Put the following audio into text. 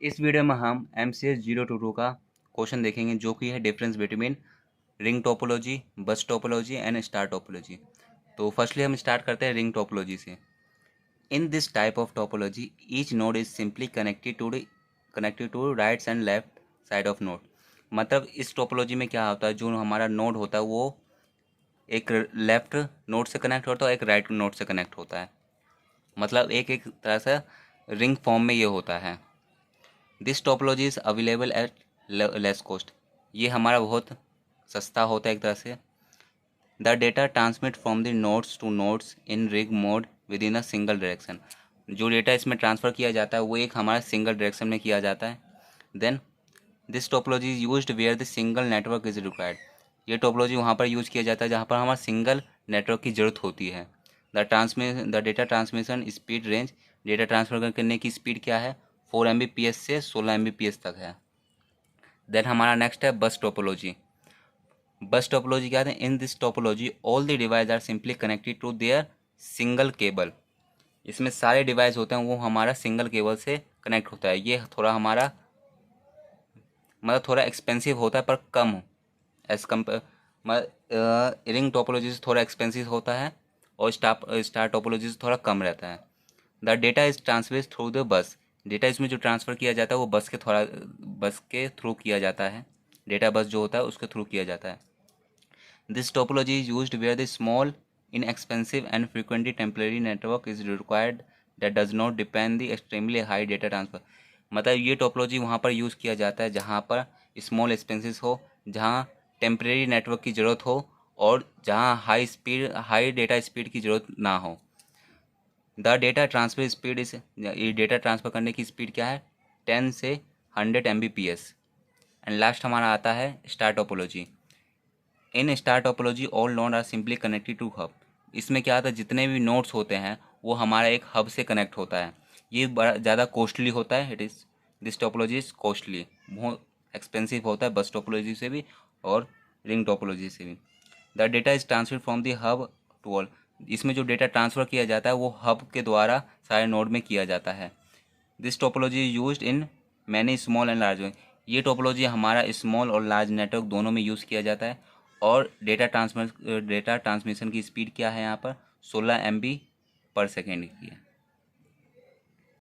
इस वीडियो में हम MCS 022 का क्वेश्चन देखेंगे जो कि है difference between ring topology, bus topology and star topology. तो फर्स्टली हम स्टार्ट करते हैं रिंग टोपोलॉजी से। In this type of topology each node is simply connected to right and left side of node. मतलब इस टोपोलॉजी में क्या होता है, जो हमारा नोड होता है वो एक लेफ्ट नोड से कनेक्ट होता है और एक राइट नोड से कनेक्ट होता है। मतलब एक एक तरह से रिंग फॉर्म में ये होता है। This topology is available at less cost. ये हमारा बहुत सस्ता होता है एक तरह से। The data transmit from the nodes two nodes in rig mode with in a single direction. जो डेटा इसमें ट्रांसफ़र किया जाता है वो एक हमारा सिंगल डायरेक्शन में किया जाता है। Then this topology is used where the single network is required. ये टोपोलॉजी वहाँ पर यूज़ किया जाता है जहाँ पर हमारा सिंगल नेटवर्क की ज़रूरत होती है। The data transmission speed range, data transfer करने की स्पीड क्या है, 4 Mbps से 16 Mbps तक है। देन हमारा नेक्स्ट है बस टोपोलॉजी। बस टोपोलॉजी क्या है, in this topology all the device are simply connected to their single cable. इसमें सारे डिवाइस होते हैं वो हमारा सिंगल केबल से कनेक्ट होता है। ये थोड़ा हमारा मतलब थोड़ा एक्सपेंसिव होता है पर कम एज कम्पेयर रिंग टोपोलॉजी से थोड़ा एक्सपेंसिव होता है और स्टार टोपोलॉजी से थोड़ा कम रहता है। The data is transfer through the bus. Data इसमें जो ट्रांसफ़र किया जाता है वो बस के थ्रू किया जाता है। डेटा बस जो होता है उसके थ्रू किया जाता है। This topology is used where the small inexpensive and frequently temporary network is required that does not depend the extremely high data transfer। मतलब ये टोपोलॉजी वहाँ पर यूज़ किया जाता है जहाँ पर स्मॉल एक्सपेंसेस हो, जहाँ टेम्परेरी नेटवर्क की ज़रूरत हो और जहाँ हाई डेटा स्पीड की ज़रूरत ना हो। द डेटा ट्रांसफर स्पीड इस ये डेटा ट्रांसफ़र करने की स्पीड क्या है, 10 से 100 Mbps। एंड लास्ट हमारा आता है star topology. In star topology all node are simply connected to hub. इसमें क्या होता है, जितने भी नोड्स होते हैं वो हमारा एक हब से कनेक्ट होता है। ये बड़ा ज़्यादा कॉस्टली होता है। It is this topology is costly, बहुत एक्सपेंसिव होता है बस टोपोलॉजी से भी और रिंग टोपोलॉजी से भी। The data is transfer from the hub to all. इसमें जो डेटा ट्रांसफ़र किया जाता है वो हब के द्वारा सारे नोड में किया जाता है। This topology is used in many small and large. ये टोपोलॉजी हमारा स्मॉल और लार्ज नेटवर्क दोनों में यूज़ किया जाता है। और डेटा ट्रांसमिशन की स्पीड क्या है यहाँ पर, 16 MB पर सेकेंड की है।